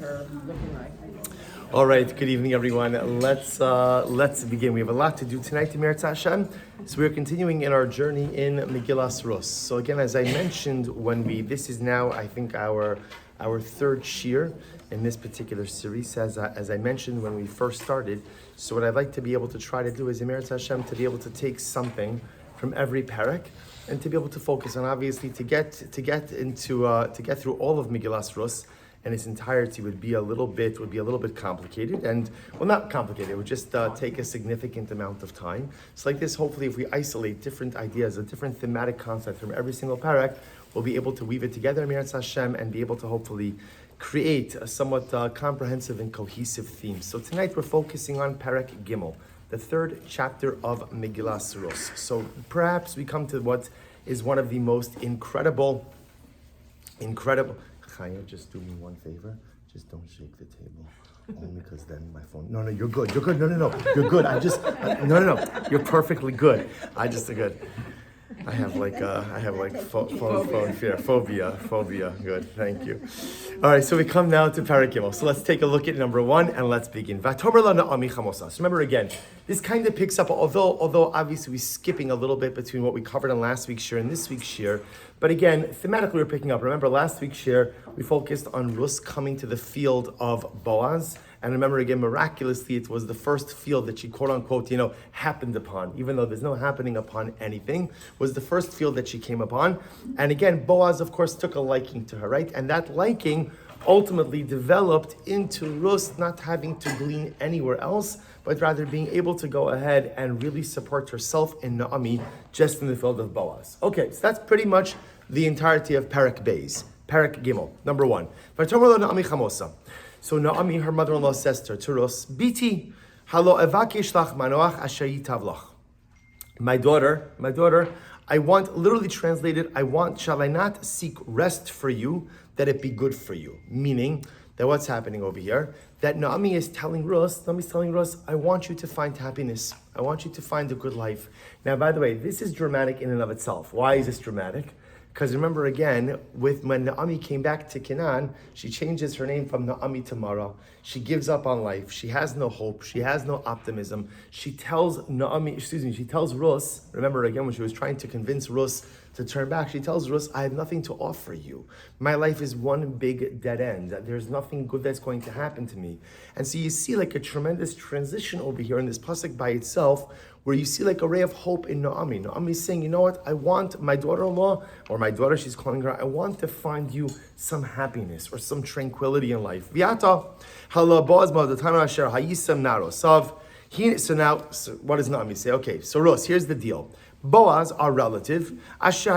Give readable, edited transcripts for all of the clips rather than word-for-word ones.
her looking like. All right, good evening, everyone. Let's begin. We have a lot to do tonight, Meretz Hashem. So we're continuing in our journey in Megillas Rus. So again, as I mentioned, this is now, I think, our third shir in this particular series. As I mentioned when we first started. So what I'd like to be able to try to do is, Meretz Hashem, to be able to take something from every parak and to be able to focus on, obviously, to get through all of Megillas Rus in its entirety would be a little bit complicated, and well, not complicated. It would just take a significant amount of time. So like this, hopefully, if we isolate different ideas, a different thematic concept from every single parak, we'll be able to weave it together, Meretz Hashem, and be able to hopefully create a somewhat comprehensive and cohesive theme. So tonight we're focusing on Parak Gimel, the third chapter of Megillas Rus. So perhaps we come to what is one of the most incredible. Chaya, just do me one favor. Just don't shake the table. Only because then my phone. No, you're good. You're good. No. You're good. No. You're perfectly good. Good. I have phone fear, phobia. Good, thank you. All right, so we come now to Parak Gimel. So let's take a look at number 1 and let's begin. Vatomer la na'ami chamosa. So remember again, this kind of picks up, although obviously we're skipping a little bit between what we covered in last week's shir and this week's shir. But again, thematically we're picking up. Remember last week's shir, we focused on Rus coming to the field of Boaz. And remember again, miraculously, it was the first field that she, quote unquote, happened upon, even though there's no happening upon anything, was the first field that she came upon. And again, Boaz, of course, took a liking to her, right? And that liking ultimately developed into Rus not having to glean anywhere else, but rather being able to go ahead and really support herself and Naomi just in the field of Boaz. Okay, so that's pretty much the entirety of Parak Beis, Parak Gimel, number 1. V'tomer lo Naomi chamosa. So Naomi, her mother-in-law, says to her, to Rus, Biti, halo evakish lach manoach asher yitav lach. My daughter, I want, literally translated, shall I not seek rest for you, that it be good for you? Meaning, that what's happening over here, that Naomi is telling Rus, I want you to find happiness. I want you to find a good life. Now, by the way, this is dramatic in and of itself. Why is this dramatic? Because remember again, when Naomi came back to Canaan, she changes her name from Naomi to Mara. She gives up on life. She has no hope. She has no optimism. She tells Rus, remember again when she was trying to convince Rus to turn back, she tells Rus, I have nothing to offer you. My life is one big dead end. There's nothing good that's going to happen to me. And so you see like a tremendous transition over here in this pasuk by itself, where you see like a ray of hope in Naomi. Naomi is saying, you know what, I want my daughter-in-law, or my daughter, she's calling her, I want to find you some happiness or some tranquility in life. So what does Naomi say? Okay, so Rus, here's the deal. Boaz, our relative, so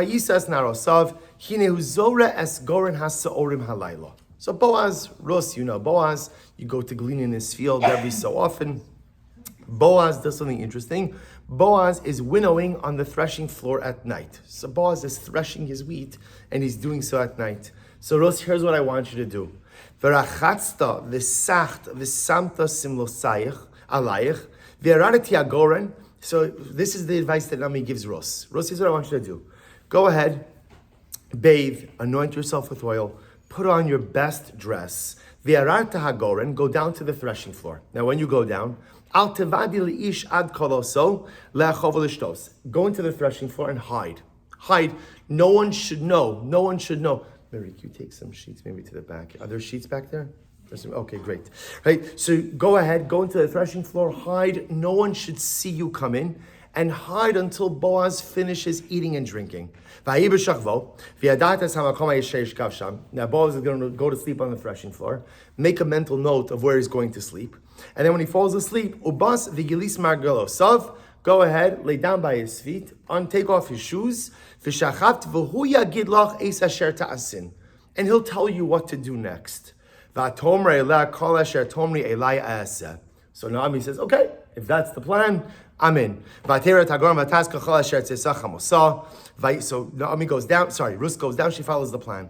Boaz, Rus, Boaz, you go to glean in his field every so often. Boaz does something interesting. Boaz is winnowing on the threshing floor at night. So Boaz is threshing his wheat, and he's doing so at night. So Rus, here's what I want you to do. V'rachatzta v'sacht v'samta simlosayich alayich v'yaradeti agoren. So this is the advice that Naomi gives Rus. Rus, here's what I want you to do. Go ahead, bathe, anoint yourself with oil, put on your best dress. V'yarata hagoren, go down to the threshing floor. Now when you go down, Al tevadi li'ish ad koloso le'achov l'shtos. Go into the threshing floor and hide. No one should know. Mary, can you take some sheets maybe to the back? Are there sheets back there? Okay, great. Right, so go ahead, go into the threshing floor, hide. No one should see you come in, and hide until Boaz finishes eating and drinking. Now Boaz is going to go to sleep on the threshing floor. Make a mental note of where he's going to sleep. And then when he falls asleep, Ubas vigilis margalosav, go ahead, lay down by his feet, take off his shoes, and he'll tell you what to do next. So Naomi says, okay, if that's the plan, I'm in. So Naomi goes down, Rus goes down, she follows the plan.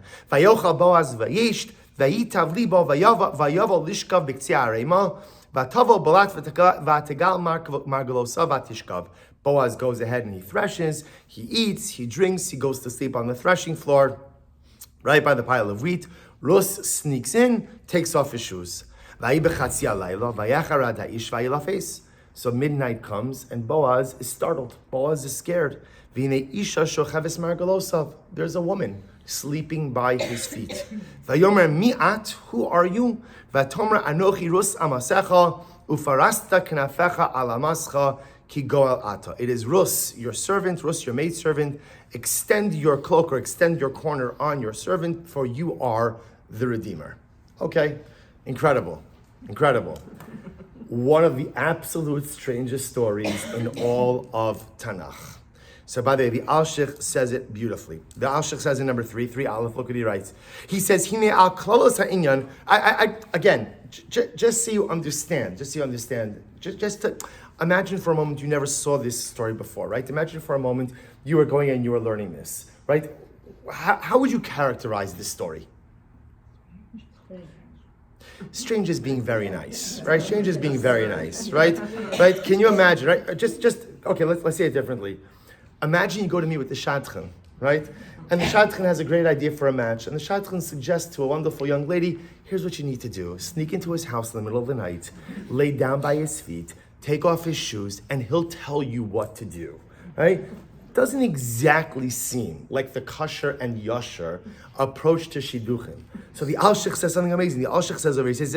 Boaz goes ahead and he threshes, he eats, he drinks, he goes to sleep on the threshing floor, right by the pile of wheat. Rus sneaks in, takes off his shoes. So midnight comes and Boaz is startled. Boaz is scared. There's a woman sleeping by his feet. Vayomer mi'at, who are you? Vatomer anochi rus amasecha ufarasta knafecha alamascha ki goel ata. It is Rus, your servant, Rus, your maidservant. Extend your cloak or extend your corner on your servant, for you are the Redeemer. Okay, incredible. One of the absolute strangest stories in all of Tanakh. So by the way, the Alshich says it beautifully. The Alshich says in number 3 Aleph, look what he writes. He says, Hine al klalos ha'inyan. Again, just so you understand, just to imagine for a moment you never saw this story before, right? Imagine for a moment you were going and you were learning this, right? How would you characterize this story? Strange is being very nice, right? Strange is being very nice, right? Right? Can you imagine, right? Okay, let's say it differently. Imagine you go to meet with the shadchan, right? And the shadchan has a great idea for a match, and the shadchan suggests to a wonderful young lady, here's what you need to do. Sneak into his house in the middle of the night, lay down by his feet, take off his shoes, and he'll tell you what to do, right? Doesn't exactly seem like the kasher and yasher approach to shidduchim. So the Alshich says something amazing. The Alshich says over here, he says,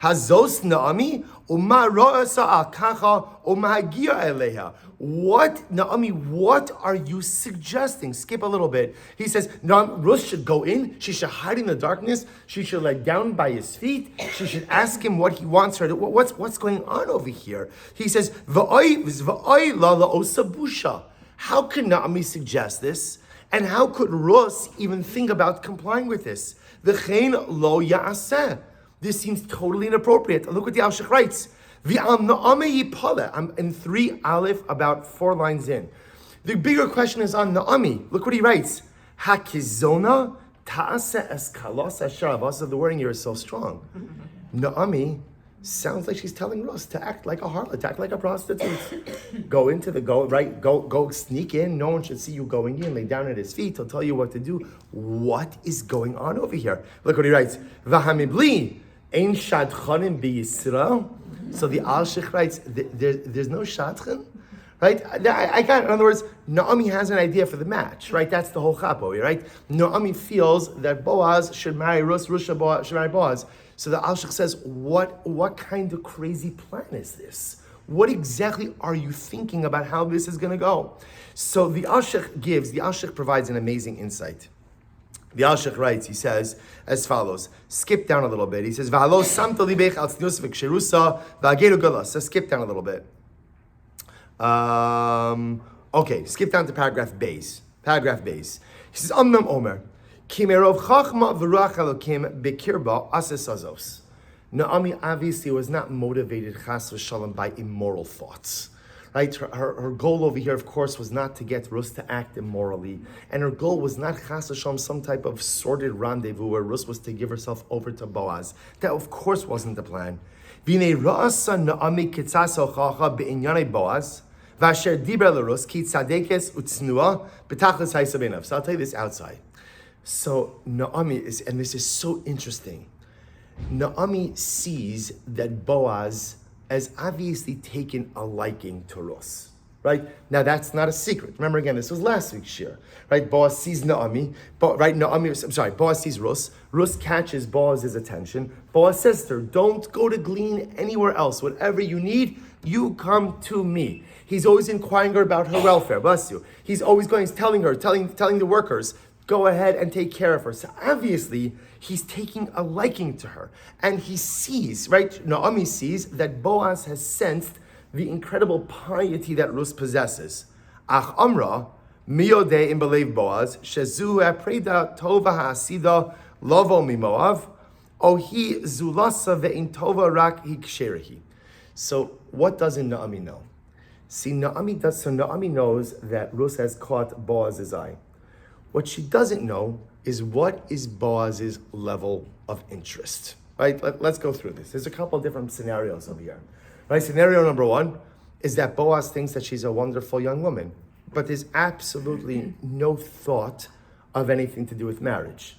Hazos Naomi Uma Ro'asa al Kacha Umahagia Eleha. What, Naomi, what are you suggesting? Skip a little bit. He says, Ruth should go in, she should hide in the darkness, she should lie down by his feet, she should ask him what he wants her to do. What's going on over here? He says, V'oi la osabusha. How could Naomi suggest this? And how could Ruth even think about complying with this? V'chein lo ya'aseh. This seems totally inappropriate. Look what the Alshich writes. I'm in 3 Aleph, about 4 lines in. The bigger question is on Naomi. Look what he writes. Hakizona ta'ase eskalos asher. The wording here is so strong. Naomi sounds like she's telling Rus to act like a harlot, to act like a prostitute. Go sneak in. No one should see you going in. Lay down at his feet. He'll tell you what to do. What is going on over here? Look what he writes. V'hamibli ein shadchanim b'Yisrael. So the Alshich writes, there's no shadchan, right? I got it. In other words, Naomi has an idea for the match, right? That's the whole chapo, right? Naomi feels that Boaz should marry Rus should marry Boaz. So the Alshich says, what kind of crazy plan is this? What exactly are you thinking about how this is going to go? So the Alshich provides an amazing insight. The Alshich writes, he says as follows. Skip down a little bit. He says, so skip down a little bit. Okay, skip down to paragraph base. He says, Amnam Omer. Naomi obviously was not motivated chas v'shalom by immoral thoughts. Right? Her goal over here, of course, was not to get Rus to act immorally. And her goal was not chas v'shalom, some type of sordid rendezvous where Rus was to give herself over to Boaz. That, of course, wasn't the plan. V'nei ra'asa Naomi kitzas hochacha be'inyanei Boaz v'asher dibra l'Rus ki tzadekes utznua b'tachlis ha'isa beinav. So I'll tell you this outside. So Naomi is, and this is so interesting, Naomi sees that Boaz has obviously taken a liking to Rus, right? Now that's not a secret. Remember again, this was last week's shir, right? Boaz sees Naomi, Boaz sees Rus. Rus catches Boaz's attention. Boaz says to her, don't go to glean anywhere else. Whatever you need, you come to me. He's always inquiring her about her welfare, bless you. He's always telling the workers, go ahead and take care of her. So obviously, he's taking a liking to her. And he sees, right? Naomi sees that Boaz has sensed the incredible piety that Rus possesses. Ach Amra, miyodeh im belev Boaz, shezu preda tova ha'asida lovo mimoav, ohi zulasa ve'in tova rak hiksherehi. So what doesn't Naomi know? Naomi knows that Rus has caught Boaz's eye. What she doesn't know is what is Boaz's level of interest, right? Let's go through this. There's a couple of different scenarios over here, right? Scenario number 1 is that Boaz thinks that she's a wonderful young woman, but there's absolutely no thought of anything to do with marriage.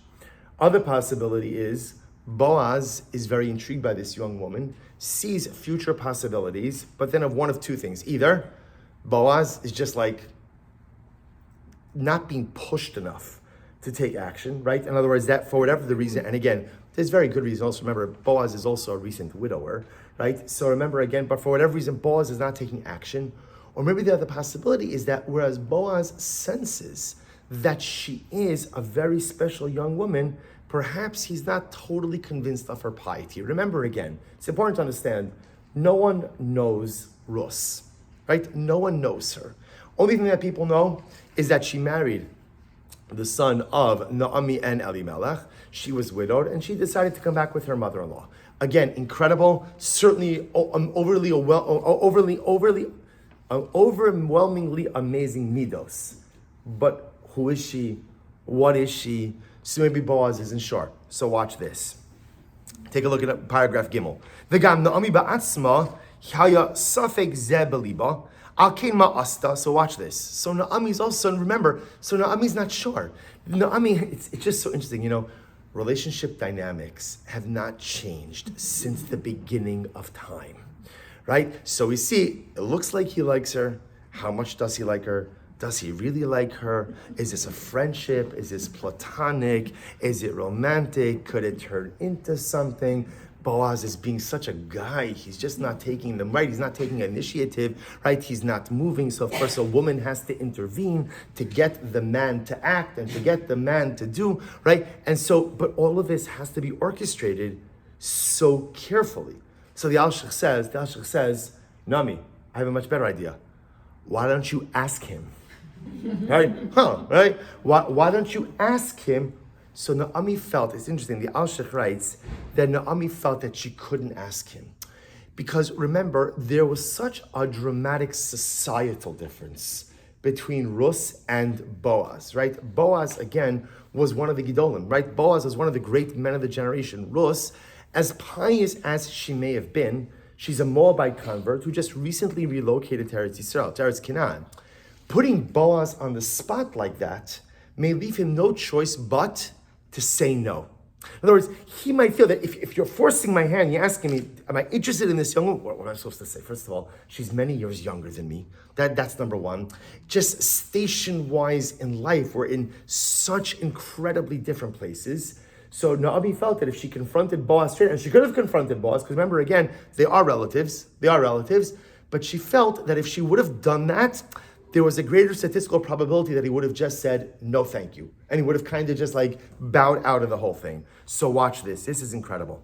Other possibility is Boaz is very intrigued by this young woman, sees future possibilities, but then of one of two things. Either Boaz is just like not being pushed enough to take action, right? In other words, that for whatever the reason, and again, there's very good reason. Also remember, Boaz is also a recent widower, right? So remember again, but for whatever reason, Boaz is not taking action. Or maybe the other possibility is that whereas Boaz senses that she is a very special young woman, perhaps he's not totally convinced of her piety. Remember again, it's important to understand, no one knows Rus, right? No one knows her. Only thing that people know is that she married the son of Naomi and Elimelech. She was widowed, and she decided to come back with her mother-in-law. Again, incredible, certainly overwhelmingly amazing midos. But who is she? What is she? So maybe Boaz isn't sure. So watch this. Take a look at paragraph Gimel. V'gam Naomi ba'atzma haya safek ze beliba. So watch this. So Naomi's also, remember, so Naomi's not sure. Naomi, it's just so interesting, relationship dynamics have not changed since the beginning of time, right? So we see, it looks like he likes her. How much does he like her? Does he really like her? Is this a friendship? Is this platonic? Is it romantic? Could it turn into something? Boaz is being such a guy. He's just not taking them right. He's not taking initiative, right? He's not moving. So of course a woman has to intervene to get the man to act and to get the man to do, right? And so, but all of this has to be orchestrated so carefully. So the Alshich says, Nami, I have a much better idea. Why don't you ask him? Right? Right? Why don't you ask him? So Naomi felt, it's interesting, the Alshich writes that Naomi felt that she couldn't ask him. Because remember, there was such a dramatic societal difference between Rus and Boaz, right? Boaz, again, was one of the Gidolim, right? Boaz was one of the great men of the generation. Rus, as pious as she may have been, she's a Moabite convert who just recently relocated to Eretz Yisrael, to Eretz Canaan. Putting Boaz on the spot like that may leave him no choice but to say no. In other words, he might feel that if you're forcing my hand, you're asking me, am I interested in this young woman? What am I supposed to say? First of all, she's many years younger than me. That's number one. Just station-wise in life, we're in such incredibly different places. So Naomi felt that if she confronted Boaz straight, and she could have confronted Boaz, because remember again, they are relatives, but she felt that if she would have done that, there was a greater statistical probability that he would have just said, no thank you. And he would have kind of just like bowed out of the whole thing. So watch this. This is incredible.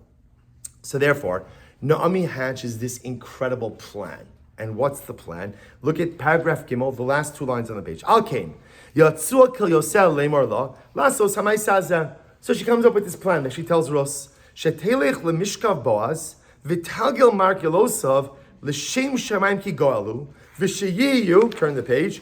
So therefore, Naomi hatches this incredible plan. And what's the plan? Look at paragraph Gimel, the last two lines on the page. Al Kain, Yatsua Kil Yosel Lemor La, Lasos Hamay Saza. So she comes up with this plan that she tells Rus, Shetelech lemishkav Boaz, Vitalgil Mark Yelosov, L'shem Shemaim Ki Goalu, Vishayiyu, turn the page,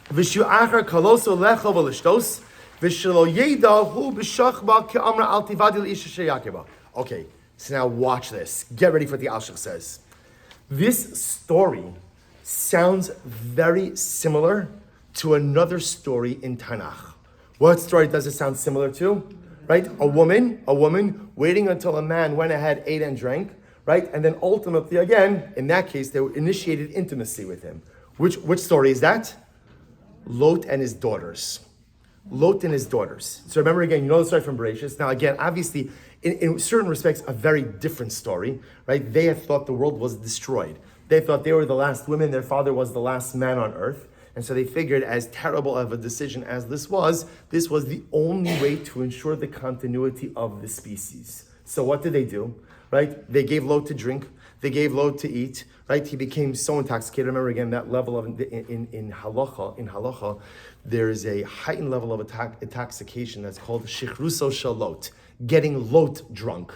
Vishuachar Kaloso Lecho Velishtos, Vishalo Yeda Hu Bishachba Ke'amra Al Tivadi L'isha Sheyakiba. Okay, so now watch this. Get ready for what the Alshich says. This story sounds very similar to another story in Tanakh. What story does it sound similar to? Right? A woman waiting until a man went ahead, ate and drank, right? And then ultimately, again, in that case, they initiated intimacy with him. Which story is that? Lot and his daughters. So remember again, you know the story from Bereshit. Now again, obviously, in certain respects, a very different story, right? They had thought the world was destroyed. They thought they were the last women, their father was the last man on earth. And so they figured, as terrible of a decision as this was the only way to ensure the continuity of the species. So what did they do? Right? They gave Lot to drink. They gave Lot to eat. Right? He became so intoxicated. Remember again that level of in halacha, there is a heightened level of intoxication that's called shichruso shalot, getting Lot drunk.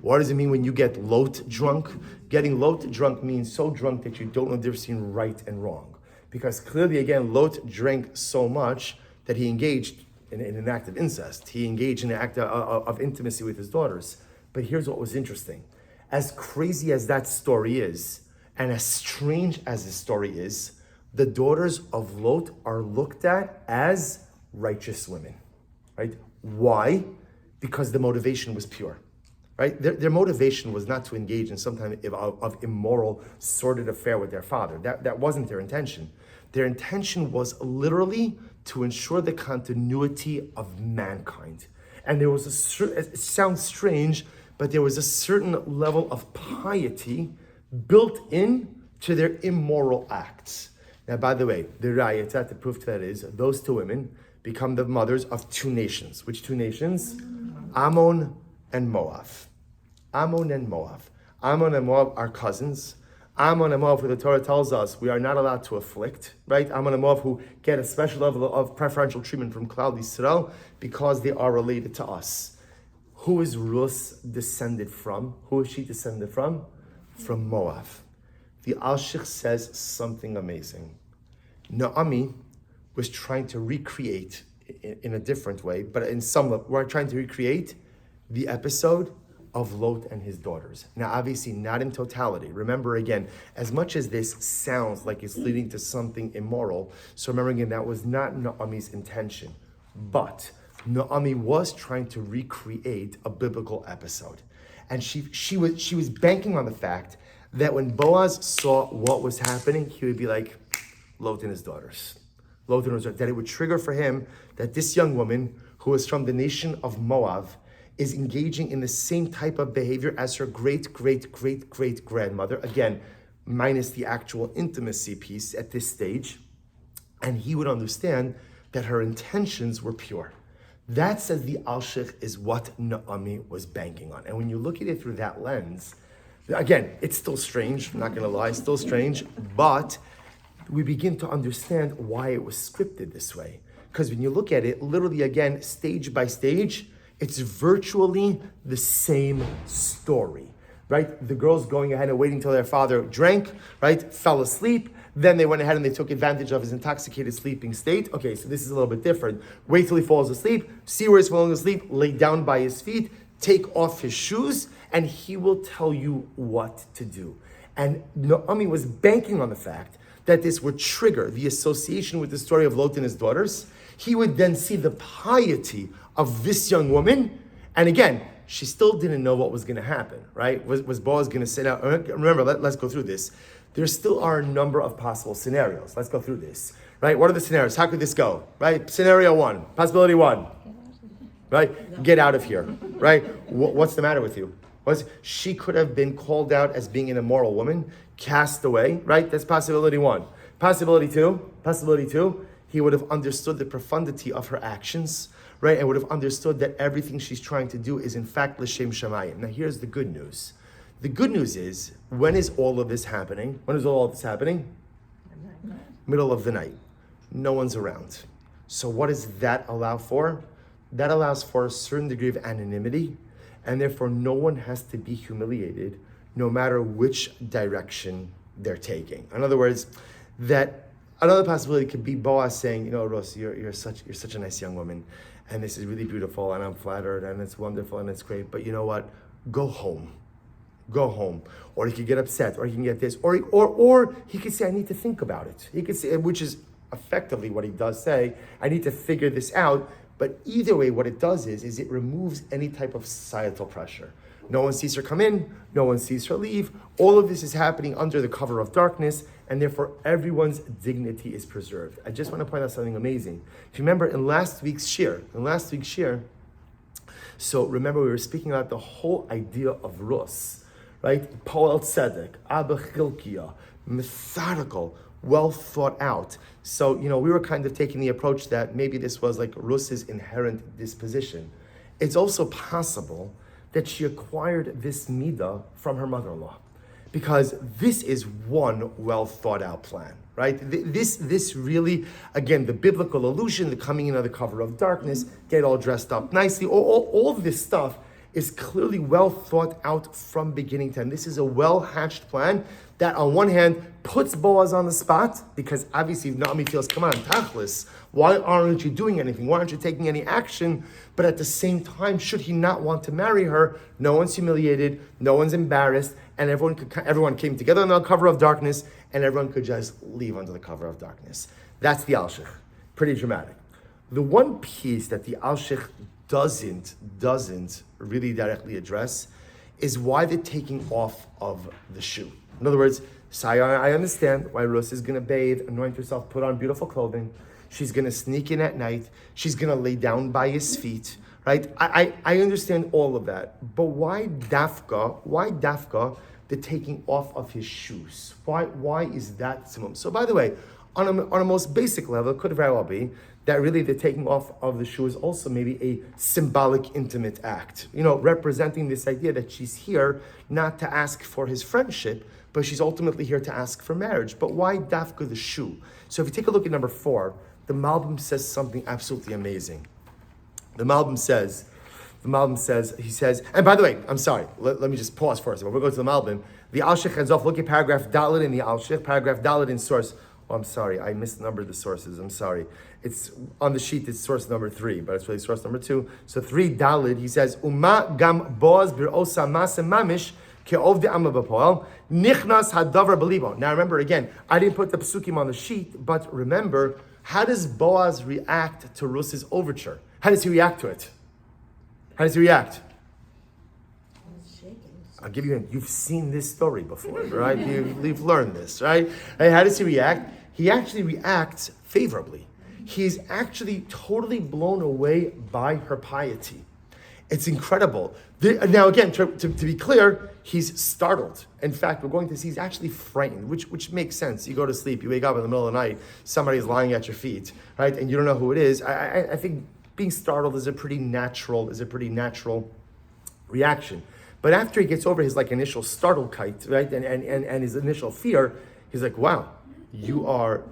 What does it mean when you get Lot drunk? Getting Lot drunk means so drunk that you don't know the difference between right and wrong. Because clearly, again, Lot drank so much that he engaged in an act of incest. He engaged in an act of intimacy with his daughters. But here's what was interesting. As crazy as that story is, and as strange as the story is, the daughters of Lot are looked at as righteous women, right? Why? Because the motivation was pure, right? Their motivation was not to engage in some kind of immoral, sordid affair with their father. That wasn't their intention. Their intention was literally to ensure the continuity of mankind. And there was it sounds strange, but there was a certain level of piety built in to their immoral acts. Now, by the way, the rayat, the proof to that is, those two women become the mothers of two nations. Which two nations? Ammon and Moab. Ammon and Moab. Ammon and Moab are cousins. Ammon and Moab, who the Torah tells us we are not allowed to afflict, right? Ammon and Moab, who get a special level of preferential treatment from Klal Yisrael because they are related to us. Who is Rus descended from? Who is she descended from? From Moab. The Alshich says something amazing. Naomi was trying to recreate in a different way, but in some level, we're trying to recreate the episode of Lot and his daughters. Now, obviously, not in totality. Remember again, as much as this sounds like it's leading to something immoral, so remember again, that was not Naomi's intention. But Naomi was trying to recreate a biblical episode. And she was banking on the fact that when Boaz saw what was happening, he would be like, Lot and his daughters. Lot and his daughters. That it would trigger for him that this young woman, who is from the nation of Moab, is engaging in the same type of behavior as her great-great-great-great-grandmother, again, minus the actual intimacy piece at this stage, and he would understand that her intentions were pure. That, says the Alshich, is what Naomi was banking on. And when you look at it through that lens, again, it's still strange, I'm not gonna lie, still strange, but we begin to understand why it was scripted this way. Because when you look at it, literally again, stage by stage, it's virtually the same story, right? The girls going ahead and waiting till their father drank, right? Fell asleep. Then they went ahead and they took advantage of his intoxicated sleeping state. Okay, so this is a little bit different. Wait till he falls asleep, see where he's falling asleep, lay down by his feet, take off his shoes, and he will tell you what to do. And Naomi was banking on the fact that this would trigger the association with the story of Lot and his daughters. He would then see the piety of this young woman. And again, she still didn't know what was going to happen, right? Was Boaz going to say, now, remember, let's go through this. There still are a number of possible scenarios. Let's go through this, right? What are the scenarios? How could this go, right? Scenario one, possibility one, right? Get out of here, right? What's the matter with you? She could have been called out as being an immoral woman, cast away, right? That's possibility one. Possibility two, he would have understood the profundity of her actions, right? And would have understood that everything she's trying to do is in fact l'shem shamayim. Now here's the good news. The good news is, when is all of this happening? When is all of this happening? Middle of the night. No one's around. So what does that allow for? That allows for a certain degree of anonymity, and therefore no one has to be humiliated no matter which direction they're taking. In other words, that another possibility could be Boaz saying, you know, Ros, you're such a nice young woman, and this is really beautiful, and I'm flattered, and it's wonderful, and it's great, but you know what? Go home. Or he could get upset, or he can get this, or he could say, I need to think about it. He could say, which is effectively what he does say, I need to figure this out. But either way, what it does is it removes any type of societal pressure. No one sees her come in, no one sees her leave. All of this is happening under the cover of darkness, and therefore everyone's dignity is preserved. I just want to point out something amazing. If you remember in last week's shir, so remember we were speaking about the whole idea of Rus, right? Poel Tzedek, Abba Chilkiah, methodical, well thought out. So, we were kind of taking the approach that maybe this was like Rus's inherent disposition. It's also possible that she acquired this midah from her mother-in-law, because this is one well thought out plan, right? This really, again, the biblical allusion, the coming in under the cover of darkness, get all dressed up nicely, all of this stuff is clearly well thought out from beginning to end. This is a well-hatched plan that on one hand puts Boaz on the spot, because obviously Naomi feels, come on, tachlis, why aren't you doing anything? Why aren't you taking any action? But at the same time, should he not want to marry her, no one's humiliated, no one's embarrassed, and everyone came together under the cover of darkness, and everyone could just leave under the cover of darkness. That's the Alshich. Pretty dramatic. The one piece that the Alshich doesn't really directly address is why the taking off of the shoe. In other words, so I understand why Rus is going to bathe, anoint herself, put on beautiful clothing. She's going to sneak in at night. She's going to lay down by his feet, right? I understand all of that. But why dafka? Why dafka the taking off of his shoes? Why is that simum? So by the way, on a most basic level, it could very well be that really the taking off of the shoe is also maybe a symbolic, intimate act. Representing this idea that she's here not to ask for his friendship, but she's ultimately here to ask for marriage. But why dafka the shoe? So if you take a look at number 4, the Malbim says something absolutely amazing. The Malbim says, he says, and by the way, I'm sorry, let me just pause first. We'll go to the Malbim. The Alshich ends off, look at paragraph Dalet in the Alshich, paragraph Dalet in source. Oh, I'm sorry, I misnumbered the sources, I'm sorry. It's on the sheet, it's source number 3, but it's really source number 2. So 3 Dalet, he says, Uma gam Boaz bir osa masem mamish ke'ov de amma b'poel, nichnas hadavar belibo. Now remember again, I didn't put the psukim on the sheet, but remember, how does Boaz react to Rus's overture? How does he react to it? How does he react? I'll give you a hint. You've seen this story before, right? You've learned this, right? Hey, how does he react? He actually reacts favorably. He's actually totally blown away by her piety. It's incredible. Now again, to be clear, he's startled. In fact, we're going to see he's actually frightened, which makes sense. You go to sleep, you wake up in the middle of the night, somebody's lying at your feet, right? And you don't know who it is. I think being startled is a pretty natural reaction. But after he gets over his initial startledkeit, right, and his initial fear, he's like, wow, you are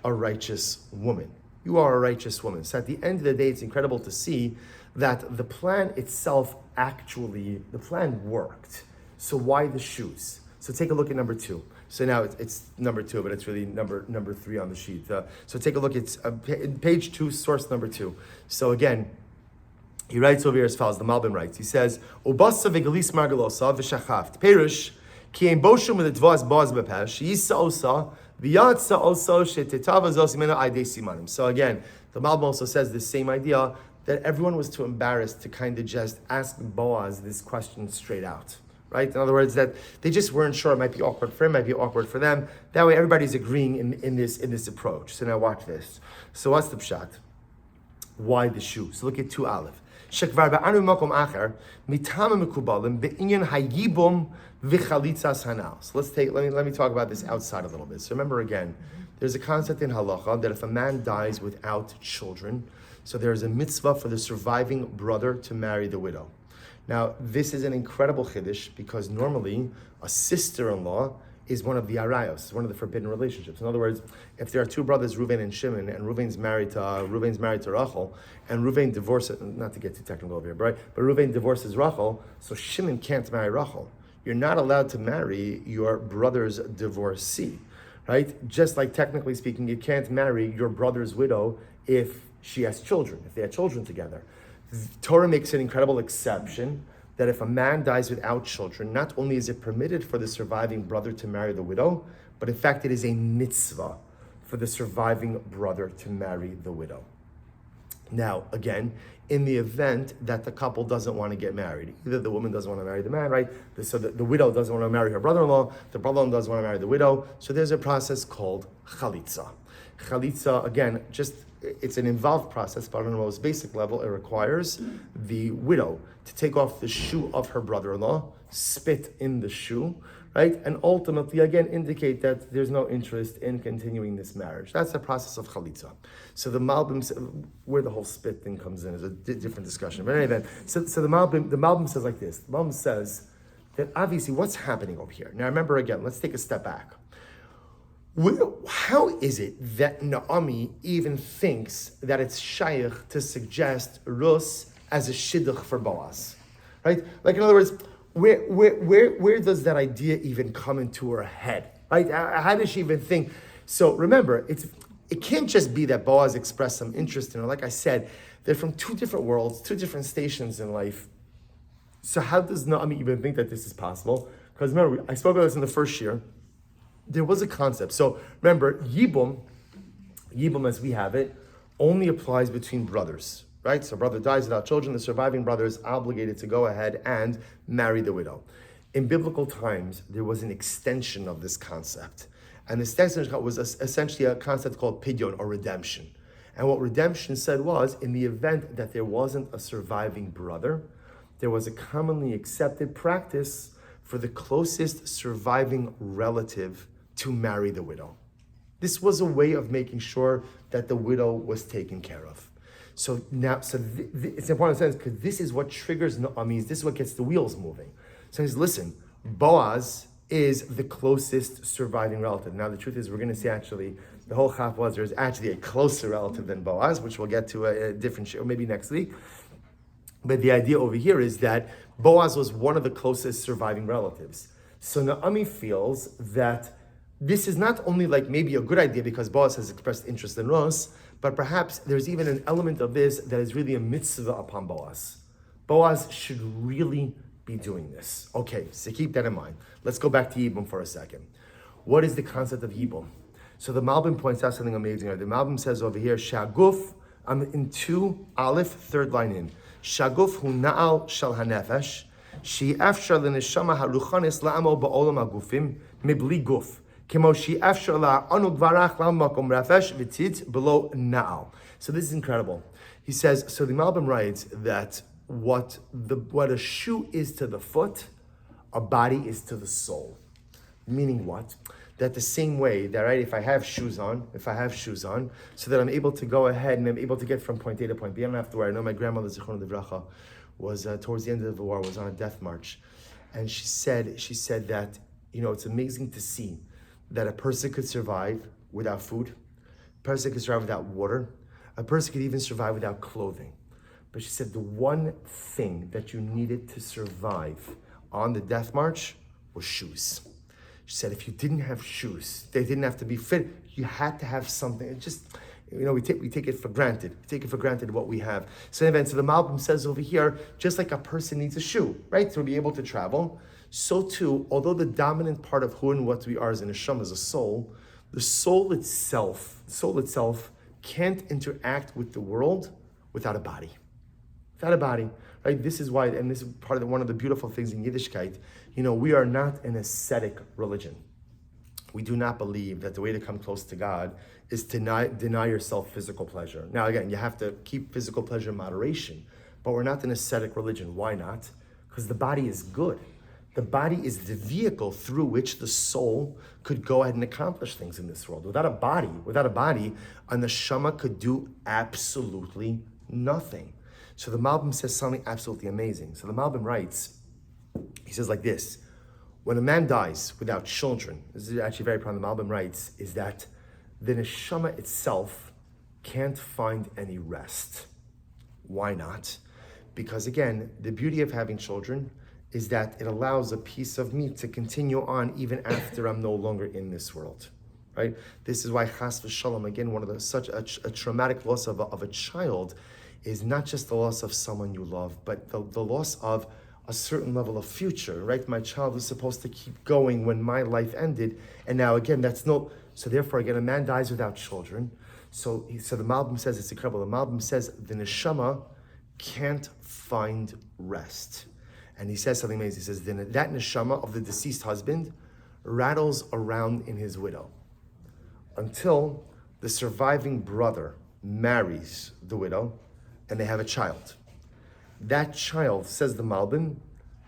a righteous woman. You are a righteous woman. So at the end of the day, it's incredible to see that the plan itself the plan worked. So why the shoes? So take a look at number 2. So now it's number 2, but it's really number 3 on the sheet. So take a look, it's page 2, source number 2. So again, he writes over here as follows, the Malbim writes, he says, Ubasa v'gelis margalosa v'shachaft, perush, ki ein boshum v'letvaz boaz b'pesh, yisa osa, v'yatsa osa shetetava zos imena aidei simanim. So again, the Malbim also says the same idea, that everyone was too embarrassed to kind of just ask Boaz this question straight out, right? In other words, that they just weren't sure. It might be awkward for him, might be awkward for them. That way, everybody's agreeing in this approach. So now watch this. So what's the pshat? Why the shoe? So look at 2 Aleph. Shekvar ba'anu makom acher mitama mekubalim be'inyan hayibum v'chalitzas hanal. So let me talk about this outside a little bit. So remember again, there's a concept in halacha that if a man dies without children, so there is a mitzvah for the surviving brother to marry the widow. Now, this is an incredible chiddush because normally a sister-in-law is one of the arayos, one of the forbidden relationships. In other words, if there are 2 brothers, Reuven and Shimon, and Reuven's married to Rachel, and Reuven divorces, not to get too technical over here, right? But Reuven divorces Rachel, so Shimon can't marry Rachel. You're not allowed to marry your brother's divorcee, right? Just like technically speaking, you can't marry your brother's widow if she has children, if they have children together. Torah makes an incredible exception that if a man dies without children, not only is it permitted for the surviving brother to marry the widow, but in fact it is a mitzvah for the surviving brother to marry the widow. Now, again, in the event that the couple doesn't want to get married, either the woman doesn't want to marry the man, right? So the widow doesn't want to marry her brother-in-law, the brother-in-law doesn't want to marry the widow, so there's a process called chalitza. Chalitza, again, it's an involved process, but on the most basic level, it requires the widow to take off the shoe of her brother-in-law, spit in the shoe, right? And ultimately, again, indicate that there's no interest in continuing this marriage. That's the process of chalitza. So the Malbim, where the whole spit thing comes in is a different discussion. But anyway, so the Malbim says like this. The Malbim says that obviously what's happening over here. Now remember again, let's take a step back. How is it that Naomi even thinks that it's shaykh to suggest Rus as a shidduch for Boaz, right? In other words, where does that idea even come into her head, right? How does she even think? So remember, it can't just be that Boaz expressed some interest in her. Like I said, they're from 2 different worlds, 2 different stations in life. So how does Naomi even think that this is possible? Because remember, I spoke about this in the first year. There was a concept. So remember, Yibum as we have it, only applies between brothers, right? So brother dies without children, the surviving brother is obligated to go ahead and marry the widow. In biblical times, there was an extension of this concept. And this extension was essentially a concept called pidyon, or redemption. And what redemption said was, in the event that there wasn't a surviving brother, there was a commonly accepted practice for the closest surviving relative to marry the widow. This was a way of making sure that the widow was taken care of. So now, it's important to understand, because this is what triggers Naomi's, this is what gets the wheels moving. So he says, listen, Boaz is the closest surviving relative. Now the truth is, we're going to see actually, the whole Chaburah is actually a closer relative than Boaz, which we'll get to a different show, maybe next week. But the idea over here is that Boaz was one of the closest surviving relatives. So Naomi feels that this is not only like maybe a good idea because Boaz has expressed interest in Rus, but perhaps there's even an element of this that is really a mitzvah upon Boaz. Boaz should really be doing this. Okay, so keep that in mind. Let's go back to Yibum for a second. What is the concept of Yibum? So the Malbim points out something amazing. The Malbim says over here, Shaguf, I'm in 2 Aleph, third line in. Shaguf hu na'al shal hanefesh, she'efshar l'neshama haruchanis la'amo ba'olam hagufim mibli guf. Kemo she'efshar la'anu gvarach la'makom refesh v'tzit below na'al. So this is incredible. He says, so the Malbim writes that what a shoe is to the foot, a body is to the soul. Meaning what? That the same way that, right, if I have shoes on, so that I'm able to go ahead and I'm able to get from point A to point B, I don't have to worry. I know my grandmother, Zichron Livracha, was towards the end of the war, was on a death march. And she said that, it's amazing to see that a person could survive without food, a person could survive without water, a person could even survive without clothing. But she said the one thing that you needed to survive on the death march was shoes. She said if you didn't have shoes, they didn't have to be fit, you had to have something. It just, we take it for granted. We take it for granted what we have. So the Malbim says over here, just like a person needs a shoe, right, to be able to travel, so too, although the dominant part of who and what we are as an neshama is a soul, the soul itself can't interact with the world without a body. Without a body, right? This is why, and this is part of one of the beautiful things in Yiddishkeit, we are not an ascetic religion. We do not believe that the way to come close to God is to deny yourself physical pleasure. Now again, you have to keep physical pleasure in moderation, but we're not an ascetic religion. Why not? Because the body is good. The body is the vehicle through which the soul could go ahead and accomplish things in this world. Without a body, a neshama could do absolutely nothing. So the Malbim says something absolutely amazing. So the Malbim writes, he says like this, when a man dies without children, this is actually very profound, the Malbim writes, is that the neshama itself can't find any rest. Why not? Because again, the beauty of having children is that it allows a piece of me to continue on even after I'm no longer in this world. Right? This is why chas v'shalom, again, such a traumatic loss of a child is not just the loss of someone you love, but the loss of a certain level of future, right? My child was supposed to keep going when my life ended, and now again, so therefore again, a man dies without children. So the Malbim says, it's incredible, the Malbim says the neshama can't find rest. And he says something amazing, he says, that neshama of the deceased husband rattles around in his widow until the surviving brother marries the widow, and they have a child. That child, says the Malbim,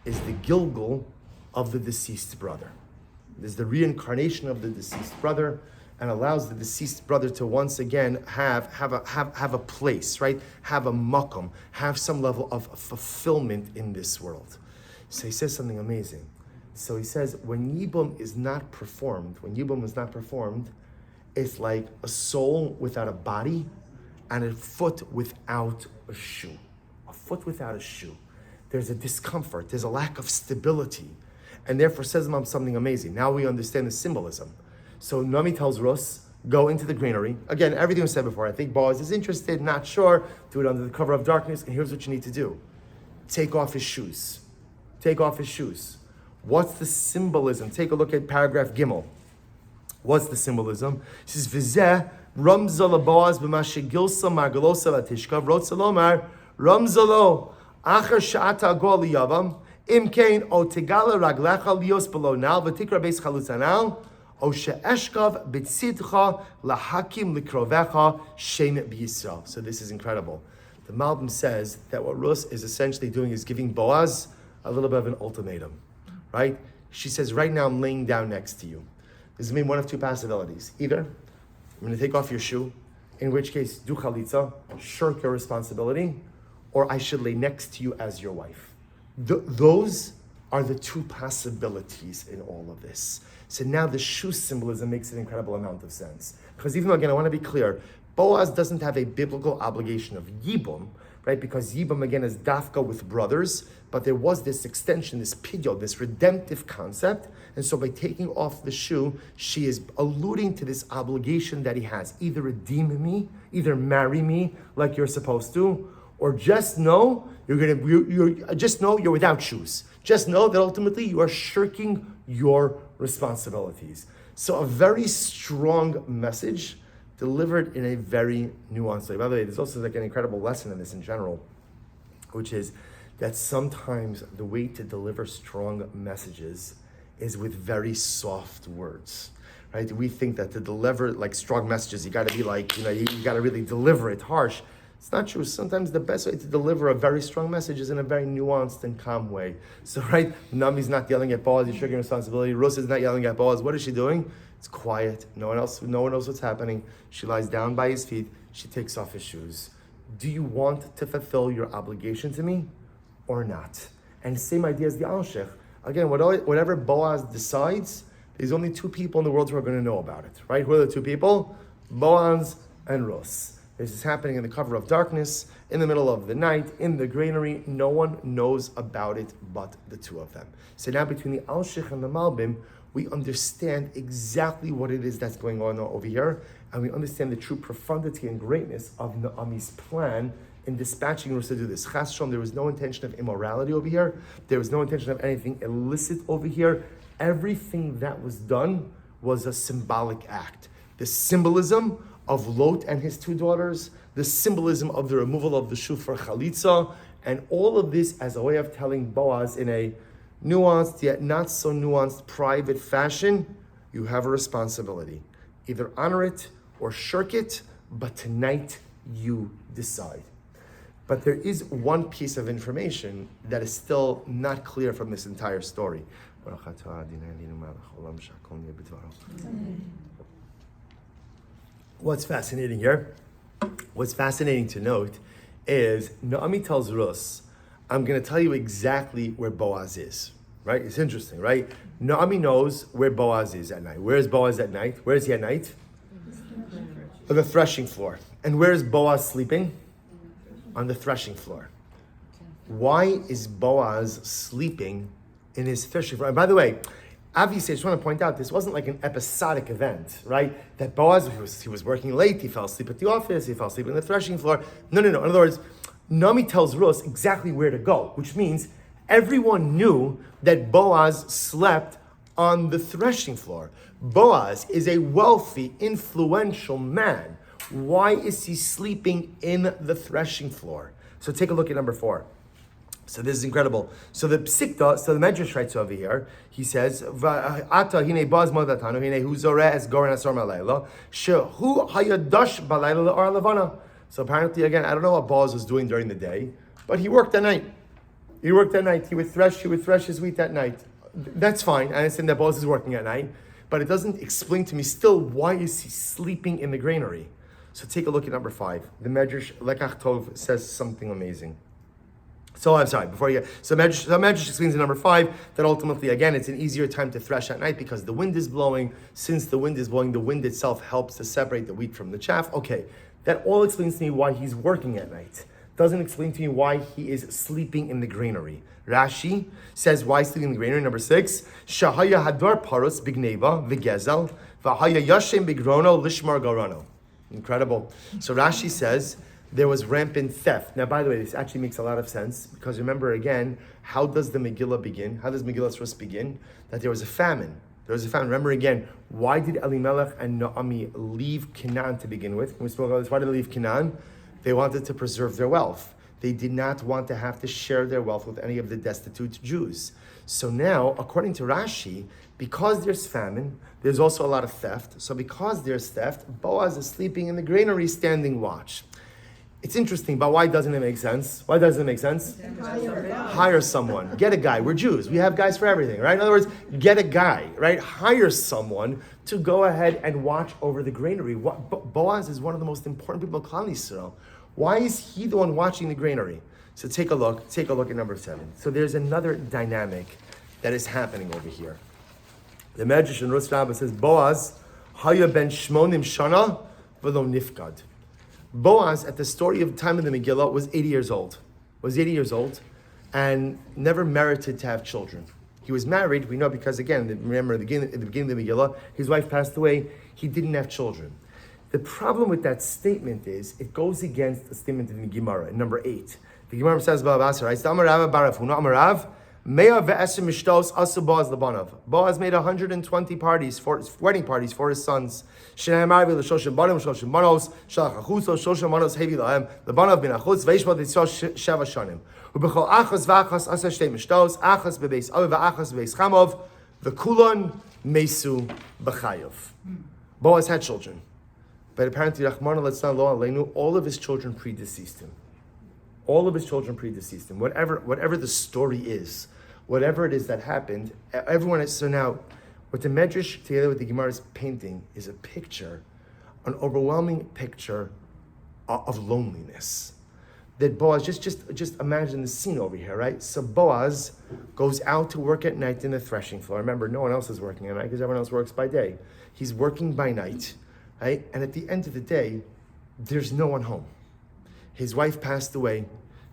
is the Gilgul of the deceased brother. It is the reincarnation of the deceased brother, and allows the deceased brother to once again have a place, right? Have a makom, have some level of fulfillment in this world. So he says something amazing. So he says, when Yibum is not performed, it's like a soul without a body and a foot without a shoe. A foot without a shoe. There's a discomfort, there's a lack of stability. And therefore says Mom something amazing. Now we understand the symbolism. So Naomi tells Rus, go into the granary. Again, everything was said before. I think Boaz is interested, not sure. Do it under the cover of darkness. And here's what you need to do. Take off his shoes. Take off his shoes. What's the symbolism? Take a look at paragraph Gimel. What's the symbolism? It says, V'zeh Ramzala Boaz b'mashigilsa margalosa vatishkav rotzalomar Ramzalo achar sha'ata agol liyavam imkein o tegala raglecha lios below nal v'tikra beis chalutzanal o she'eshkav b'tzidcha lahakim likrovecha shem b'Yisrael. So this is incredible. The Malbim says that what Rus is essentially doing is giving Boaz a little bit of an ultimatum, right? She says, right now I'm laying down next to you. This is mean one of two possibilities. Either I'm going to take off your shoe, in which case do chalitza, shirk your responsibility, or I should lay next to you as your wife. Those are the two possibilities in all of this. So now the shoe symbolism makes an incredible amount of sense. Because even though, again, I want to be clear, Boaz doesn't have a biblical obligation of yibum, right? Because yibum, again, is dafka with brothers, but there was this extension, this pidyon, this redemptive concept. And so by taking off the shoe, she is alluding to this obligation that he has. Either redeem me, either marry me like you're supposed to, or just know you're without shoes. Just know that ultimately you are shirking your responsibilities. So a very strong message delivered in a very nuanced way. By the way, there's also like an incredible lesson in this in general, which is that sometimes the way to deliver strong messages is with very soft words, right? We think that to deliver like strong messages, you gotta be like, you gotta really deliver it harsh. It's not true. Sometimes the best way to deliver a very strong message is in a very nuanced and calm way. So, right, Nami's not yelling at Boaz, he's shirking responsibility. Rus is not yelling at Boaz. What is she doing? It's quiet. No one knows what's happening. She lies down by his feet. She takes off his shoes. Do you want to fulfill your obligation to me or not? And same idea as the Alshech. Again, whatever Boaz decides, there's only two people in the world who are going to know about it, right? Who are the two people? Boaz and Rus. This is happening in the cover of darkness, in the middle of the night, in the granary. No one knows about it but the two of them. So now between the Alshech and the Malbim, we understand exactly what it is that's going on over here, and we understand the true profundity and greatness of Naomi's plan in dispatching Rus to do this. Chas Shalom, there was no intention of immorality over here. There was no intention of anything illicit over here. Everything that was done was a symbolic act. The symbolism of Lot and his two daughters, the symbolism of the removal of the shoe for chalitza, and all of this as a way of telling Boaz in a nuanced yet not so nuanced private fashion, you have a responsibility. Either honor it or shirk it, but tonight you decide. But there is one piece of information that is still not clear from this entire story. What's fascinating here, what's fascinating to note is Naomi tells Rus, I'm going to tell you exactly where Boaz is, right? It's interesting, right? Naomi knows where Boaz is at night. Where is Boaz at night? Where is he at night? On the threshing floor. And where is Boaz sleeping? On the threshing floor. Why is Boaz sleeping in his threshing floor? And by the way, obviously, I just want to point out, this wasn't like an episodic event, right? That Boaz, he was working late, he fell asleep at the office, he fell asleep on the threshing floor. No. In other words, Naomi tells Rus exactly where to go, which means everyone knew that Boaz slept on the threshing floor. Boaz is a wealthy, influential man. Why is he sleeping in the threshing floor? So take a look at number 4. So this is incredible. So the Psikta, so the Medrash writes over here, he says, Ata hine Boaz modatanu, hine hu zoreh es goren asor malayla, shehu hayadash balayla or levana. So apparently, again, I don't know what Boaz was doing during the day, but he worked at night. He would thresh his wheat at night. That's fine. I understand that Boaz is working at night, but it doesn't explain to me still why is he sleeping in the granary. So take a look at number 5. The Medrash Lekach Tov says something amazing. So I'm sorry, Medrash explains in number 5 that ultimately, again, it's an easier time to thresh at night because the wind is blowing. Since the wind is blowing, the wind itself helps to separate the wheat from the chaff. Okay, that all explains to me why he's working at night. Doesn't explain to me why he is sleeping in the granary. Rashi says why he's sleeping in the granary. Number 6, Shahaya Hadar Paros Bigneva Vigezel Vahaya Yashem Bigrono Lishmar Garano. Incredible. So Rashi says there was rampant theft. Now, by the way, this actually makes a lot of sense because remember again, how does the Megillah begin? How does Megillas Rus begin? That there was a famine. There was a famine. Remember again, why did Elimelech and Naomi leave Canaan to begin with? When we spoke about this, why did they leave Canaan? They wanted to preserve their wealth. They did not want to have to share their wealth with any of the destitute Jews. So now, according to Rashi, because there's famine, there's also a lot of theft. So because there's theft, Boaz is sleeping in the granary standing watch. It's interesting, but why doesn't it make sense? Why doesn't it make sense? Hire someone. Get a guy. We're Jews. We have guys for everything, right? In other words, get a guy, right? Hire someone to go ahead and watch over the granary. Boaz is one of the most important people in Klal Yisrael. Why is he the one watching the granary? So take a look at number 7. So there's another dynamic that is happening over here. The Medrash in Rus Rabbah says, Boaz, haya ben shmonim shana v'lo nifkad. Boaz, at the story of the time of the Megillah, was 80 years old. And never merited to have children. He was married, we know because, again, remember at the beginning of the Megillah, his wife passed away, he didn't have children. The problem with that statement is, it goes against a statement in the Gemara, in number 8. The Gemara says, Boaz made 120 parties, wedding parties for his sons. Boaz had children. But apparently, all of his children predeceased him. Whatever the story is, whatever it is that happened, everyone is, so now, what the Medrash together with the Gemara is painting is a picture, an overwhelming picture of loneliness. That Boaz, just imagine the scene over here, right? So Boaz goes out to work at night in the threshing floor. Remember, no one else is working at night because everyone else works by day. He's working by night, right? And at the end of the day, there's no one home. His wife passed away.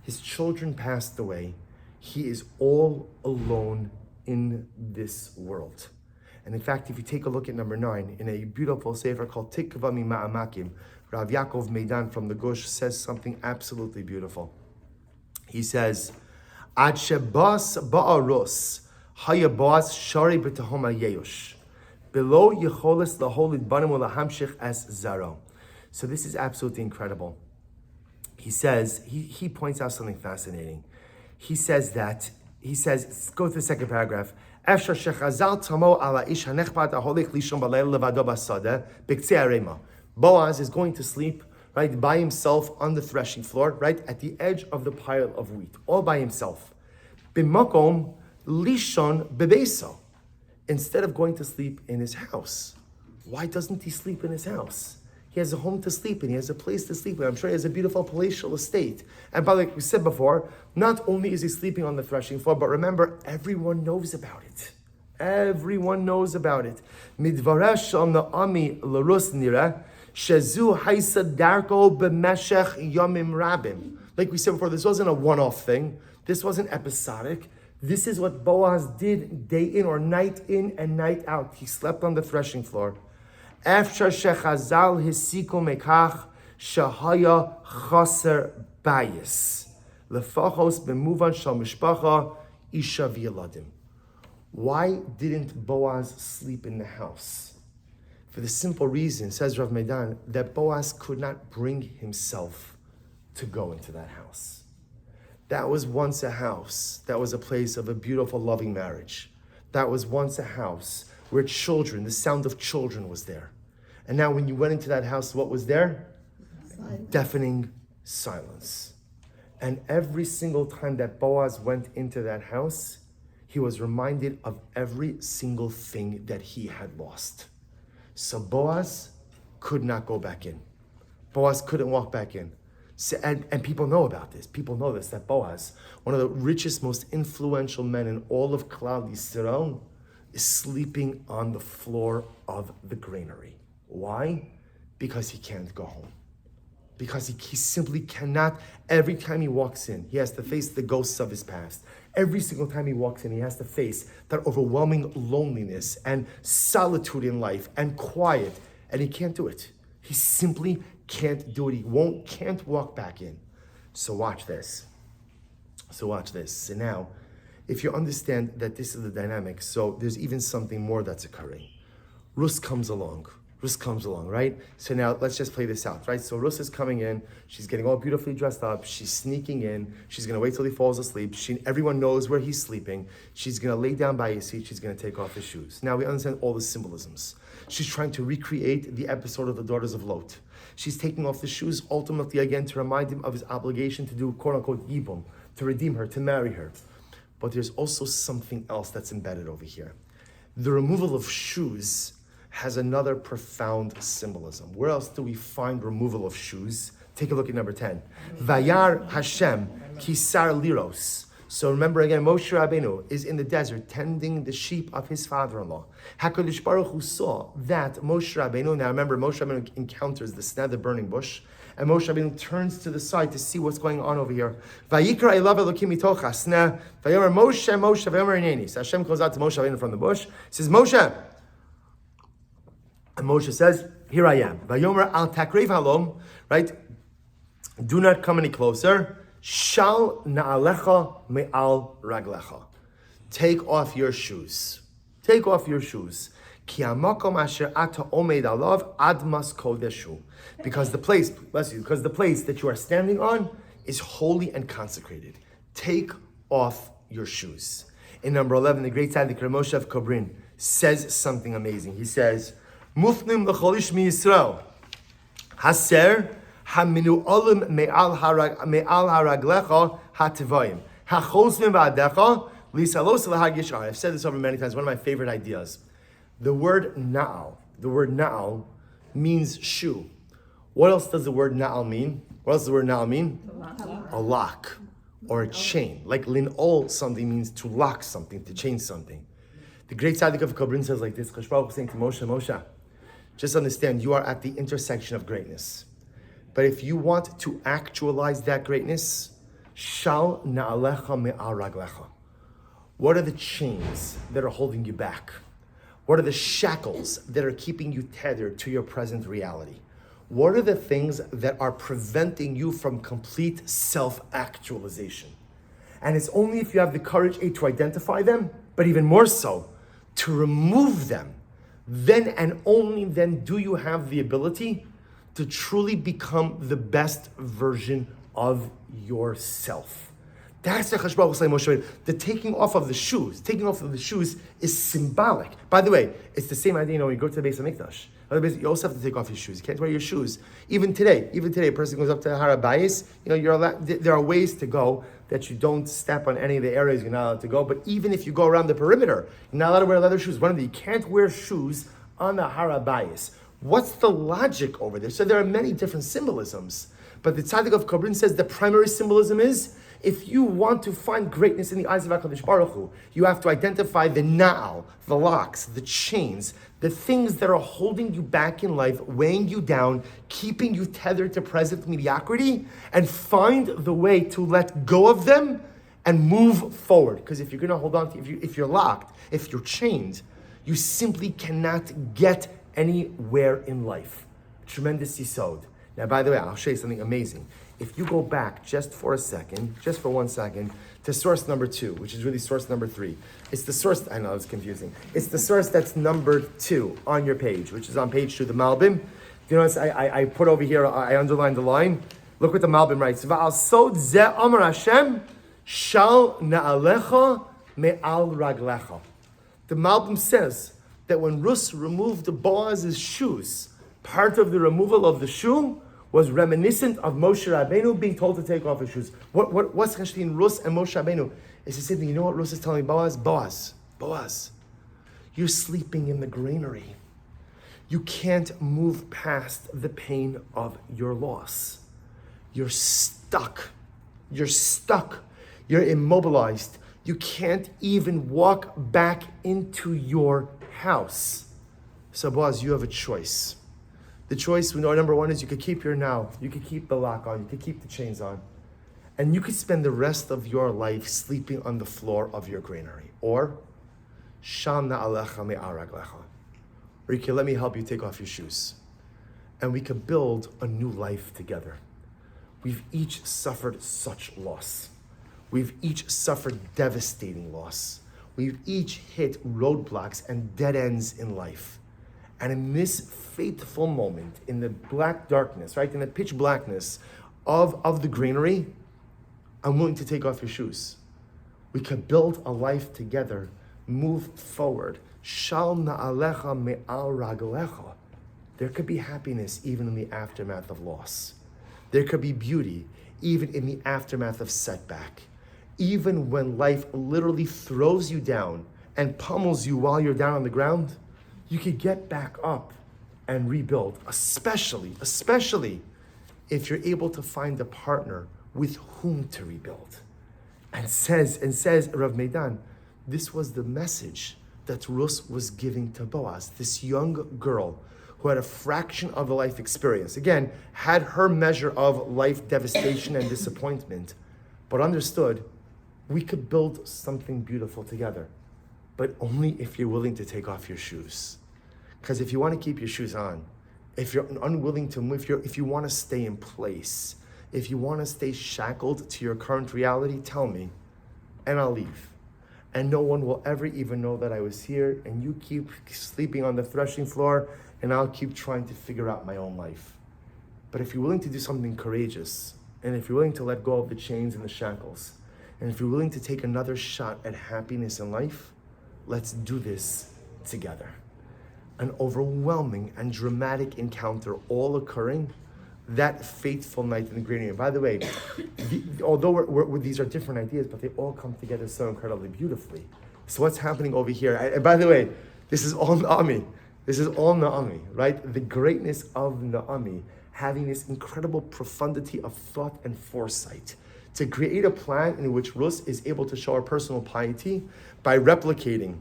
His children passed away. He is all alone in this world. And in fact, if you take a look at number 9, in a beautiful sefer called Tikva Mima'amakim, Rav Yaakov Meidan from the Gush says something absolutely beautiful. He says, Ad shebas ba'arus haya Boaz shari b'tahom ha'yeush below yecholes laholid banim ulahamshich as zaro. So this is absolutely incredible. He says, he points out something fascinating. He says, go to the second paragraph. Boaz is going to sleep, right, by himself on the threshing floor, right, at the edge of the pile of wheat, all by himself. B'makom lishon bebeso. Instead of going to sleep in his house. Why doesn't he sleep in his house? He has a home to sleep in. He has a place to sleep in. I'm sure he has a beautiful palatial estate. And by like we said before, not only is he sleeping on the threshing floor, but remember, everyone knows about it. Everyone knows about it. Midvaresh al Naomi larus nira shezu haisa darko b'meshech yomim rabim. Like we said before, this wasn't a one-off thing. This wasn't episodic. This is what Boaz did day in or night in and night out. He slept on the threshing floor. After shechazal hisiku mekach shahaya chaser bayis lefachos b'muvan shal mishpacha isha v'yeladim. Why didn't Boaz sleep in the house? For the simple reason, says Rav Meidan, that Boaz could not bring himself to go into that house. That was once a house. That was a place of a beautiful, loving marriage. That was once a house where children, the sound of children was there. And now when you went into that house, what was there? Silence. Deafening silence. And every single time that Boaz went into that house, he was reminded of every single thing that he had lost. So Boaz could not go back in. Boaz couldn't walk back in. So, and people know about this. People know this, that Boaz, one of the richest, most influential men in all of Klal Yisrael, is sleeping on the floor of the granary. Why? Because he can't go home. Because he simply cannot. Every time he walks in, he has to face the ghosts of his past. Every single time he walks in, he has to face that overwhelming loneliness and solitude in life and quiet, and he can't do it. He simply can't do it. He can't walk back in. So watch this. So now, if you understand that this is the dynamic, so there's even something more that's occurring. Rus comes along, right? So now let's just play this out, right? So Rus is coming in, she's getting all beautifully dressed up, she's sneaking in, she's gonna wait till he falls asleep, everyone knows where he's sleeping, she's gonna lay down by his seat, she's gonna take off his shoes. Now we understand all the symbolisms. She's trying to recreate the episode of the daughters of Lot. She's taking off the shoes, ultimately again to remind him of his obligation to do quote unquote yibum, to redeem her, to marry her. But there's also something else that's embedded over here. The removal of shoes has another profound symbolism. Where else do we find removal of shoes? Take a look at number 10. Vayar Hashem kisar liros. So remember again, Moshe Rabbeinu is in the desert tending the sheep of his father-in-law. HaKadosh Baruch Hu saw that Moshe Rabbeinu, now remember Moshe Rabbeinu encounters the sneh, the burning bush, and Moshe Rabbeinu turns to the side to see what's going on over here. Vayikra elav Elokim mitoch hasneh, vayomer Moshe, Moshe, vayomer hineni. So Hashem calls out to Moshe Rabbeinu from the bush, says, Moshe. And Moshe says, here I am. Vayomer al takrev halom, right? Do not come any closer. Shal na'alecha me'al raglecha. Take off your shoes. Take off your shoes. Ki hamakom asher ata omed alav admas kodeshu. Because the place that you are standing on is holy and consecrated. Take off your shoes. In number 11, the great tzaddik Moshe of Kobrin says something amazing. He says, Mufnim l'cholish mi Yisrael. Haser haminu olim me'al haraglecha hativayim. Hachosvim v'adecha lisalos l'hagish ar. I've said this over many times. One of my favorite ideas. The word na'al means shoe. What else does the word na'al mean? What else does the word na'al mean? A lock or a chain. Like lin'ol something means to lock something, to chain something. The great tzaddik of Kobrin says like this, Chash Baruch saying to Moshe, Moshe, just understand you are at the intersection of greatness. But if you want to actualize that greatness, shal na'alecha me'al raglecha. What are the chains that are holding you back? What are the shackles that are keeping you tethered to your present reality? What are the things that are preventing you from complete self-actualization? And it's only if you have the courage, A, to identify them, but even more so, to remove them, then and only then do you have the ability to truly become the best version of yourself. That's the Chash Baruch Hu Moshe. The taking off of the shoes is symbolic. By the way, it's the same idea when you go to the Beis HaMikdash. You also have to take off your shoes. You can't wear your shoes. Even today, a person goes up to Har HaBayis, you're allowed, there are ways to go that you don't step on any of the areas you're not allowed to go. But even if you go around the perimeter, you're not allowed to wear leather shoes. One of them, you can't wear shoes on the Har HaBayis. What's the logic over there? So there are many different symbolisms. But the Tzaddik of Kobrin says the primary symbolism is, if you want to find greatness in the eyes of HaKadosh Baruch Hu, you have to identify the na'al, the locks, the chains, the things that are holding you back in life, weighing you down, keeping you tethered to present mediocrity, and find the way to let go of them and move forward. Because if you're going to hold on to, if you're locked, if you're chained, you simply cannot get anywhere in life. Tremendous yisod. Now, by the way, I'll show you something amazing. If you go back just for 1 second, to source number 2, which is really source number 3. It's the source, I know it's confusing. It's the source that's number 2 on your page, which is on page 2, the Malbim. You notice I put over here, I underlined the line. Look what the Malbim writes. Va'al sod ze amar Hashem, shal na'alecha me'al raglecha. The Malbim says that when Rus removed Boaz's shoes, part of the removal of the shoe was reminiscent of Moshe Rabbeinu being told to take off his shoes. What's actually in Rus and Moshe Rabbeinu? It's the same thing. You know what Rus is telling Boaz? Boaz, you're sleeping in the granary. You can't move past the pain of your loss. You're stuck. You're immobilized. You can't even walk back into your house. So Boaz, you have a choice. The choice, we know number 1 is you could keep your now, you could keep the lock on, you could keep the chains on, and you could spend the rest of your life sleeping on the floor of your granary. Or, Sham na'alecha me'al raglecha. Or you can let me help you take off your shoes. And we could build a new life together. We've each suffered such loss. We've each suffered devastating loss. We've each hit roadblocks and dead ends in life. And in this fateful moment, in the black darkness, right, in the pitch blackness of the granary, I'm willing to take off your shoes. We could build a life together, move forward. Shal na'alecha me'al raglecha. There could be happiness even in the aftermath of loss. There could be beauty even in the aftermath of setback. Even when life literally throws you down and pummels you while you're down on the ground, you could get back up and rebuild, especially if you're able to find a partner with whom to rebuild. And says Rav Meidan, this was the message that Rus was giving to Boaz, this young girl who had a fraction of a life experience. Again, had her measure of life devastation and disappointment, but understood we could build something beautiful together, but only if you're willing to take off your shoes. Because if you want to keep your shoes on, if you're unwilling to move, if you want to stay in place, if you want to stay shackled to your current reality, tell me, and I'll leave. And no one will ever even know that I was here, and you keep sleeping on the threshing floor, and I'll keep trying to figure out my own life. But if you're willing to do something courageous, and if you're willing to let go of the chains and the shackles, and if you're willing to take another shot at happiness in life, let's do this together. An overwhelming and dramatic encounter all occurring that fateful night in the granary. And by the way, although these are different ideas, but they all come together so incredibly beautifully. So what's happening over here? And by the way, this is all Naomi. This is all Naomi, right? The greatness of Naomi, having this incredible profundity of thought and foresight to create a plan in which Rus is able to show her personal piety by replicating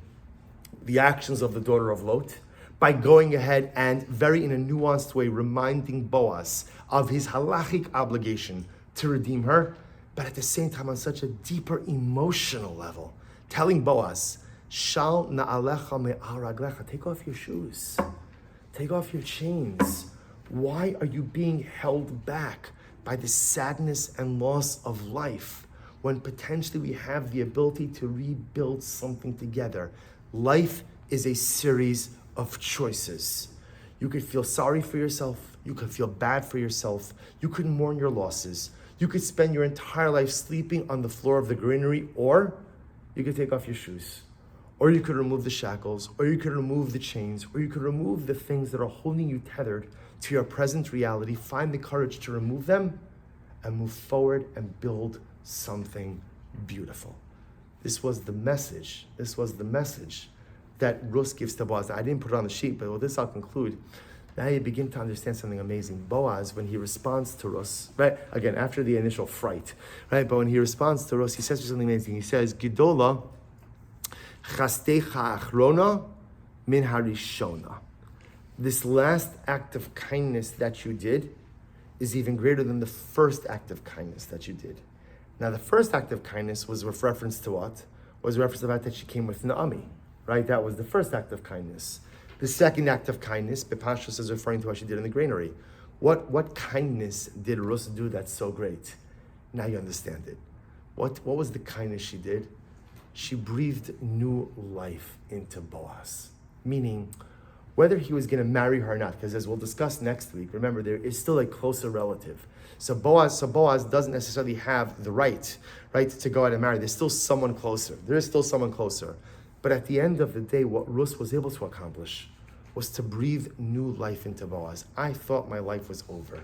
the actions of the daughter of Lot, by going ahead and very in a nuanced way reminding Boaz of his halachic obligation to redeem her, but at the same time on such a deeper emotional level, telling Boaz, Shal na'alecha me'al raglecha, take off your shoes, take off your chains. Why are you being held back by the sadness and loss of life when potentially we have the ability to rebuild something together? Life is a series of choices. You could feel sorry for yourself. You could feel bad for yourself. You could mourn your losses. You could spend your entire life sleeping on the floor of the granary, or you could take off your shoes, or you could remove the shackles, or you could remove the chains, or you could remove the things that are holding you tethered to your present reality, find the courage to remove them, and move forward and build something beautiful. This was the message that Rus gives to Boaz. I didn't put it on the sheet, but with this I'll conclude. Now you begin to understand something amazing. Boaz, when he responds to Rus, right, again, after the initial fright, right, but when he responds to Rus, he says something amazing. He says, Gidola chastecha achrona min harishona. This last act of kindness that you did is even greater than the first act of kindness that you did. Now, the first act of kindness was with reference to what? Was a reference to the fact that she came with Naomi, right? That was the first act of kindness. The second act of kindness, Bepashas is referring to what she did in the granary. What kindness did Rus do that's so great? Now you understand it. What was the kindness she did? She breathed new life into Boaz. Meaning, whether he was going to marry her or not, because as we'll discuss next week, remember, there is still a closer relative. So Boaz doesn't necessarily have the right, to go out and marry. There's still someone closer. There is still someone closer. But at the end of the day, what Rus was able to accomplish was to breathe new life into Boaz. I thought my life was over.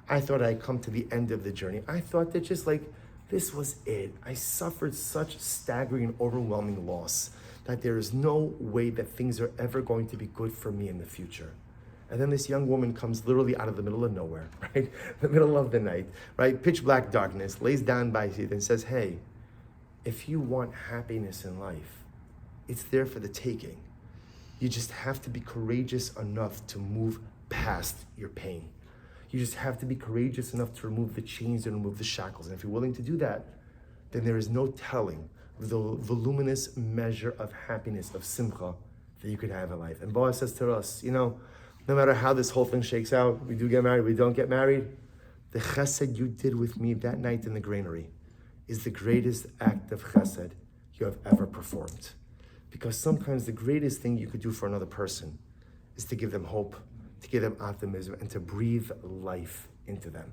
I thought I'd come to the end of the journey. I thought that just like, this was it. I suffered such staggering and overwhelming loss that there is no way that things are ever going to be good for me in the future. And then this young woman comes literally out of the middle of nowhere, right? The middle of the night, right? Pitch black darkness, lays down by you and says, hey, if you want happiness in life, it's there for the taking. You just have to be courageous enough to move past your pain. You just have to be courageous enough to remove the chains and remove the shackles. And if you're willing to do that, then there is no telling the voluminous measure of happiness, of simcha, that you could have in life. And Boaz says to us, no matter how this whole thing shakes out, we do get married, we don't get married, the chesed you did with me that night in the granary is the greatest act of chesed you have ever performed. Because sometimes the greatest thing you could do for another person is to give them hope, to give them optimism, and to breathe life into them.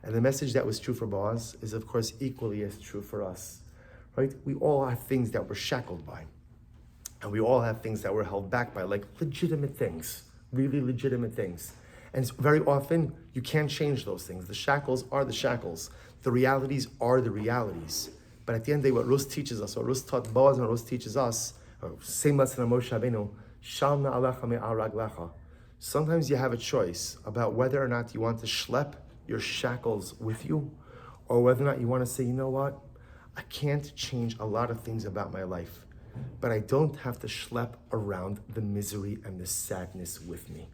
And the message that was true for Boaz is, of course, equally as true for us, right? We all have things that we're shackled by. And we all have things that we're held back by, like legitimate things, really legitimate things. And very often, you can't change those things. The shackles are the shackles. The realities are the realities. But at the end of the day, what Rus teaches us, what Rus taught Boaz and Rus teaches us, same lesson on Moshe Rabbeinu, Shal na'alecha me'al raglecha. Sometimes you have a choice about whether or not you want to schlep your shackles with you, or whether or not you want to say, you know what, I can't change a lot of things about my life, but I don't have to schlep around the misery and the sadness with me.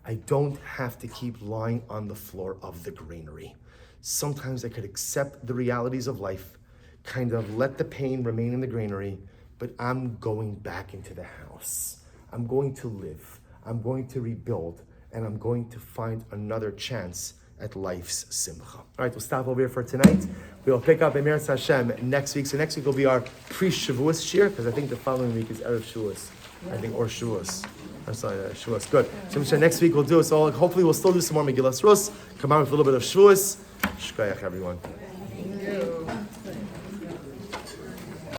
I don't have to keep lying on the floor of the granary. Sometimes I could accept the realities of life, kind of let the pain remain in the granary, but I'm going back into the house. I'm going to live. I'm going to rebuild, and I'm going to find another chance at life's simcha. All right, we'll stop over here for tonight. We'll pick up Emir Hashem next week. So next week will be our pre-Shavuos shir, because I think the following week is Erev Shavuos. I think, or Shavuos. I'm sorry, Shavuos. Good. So next week we'll do it. So hopefully we'll still do some more Megillas Rus. Come out with a little bit of Shavuos. Shkoyach, everyone. Thank you.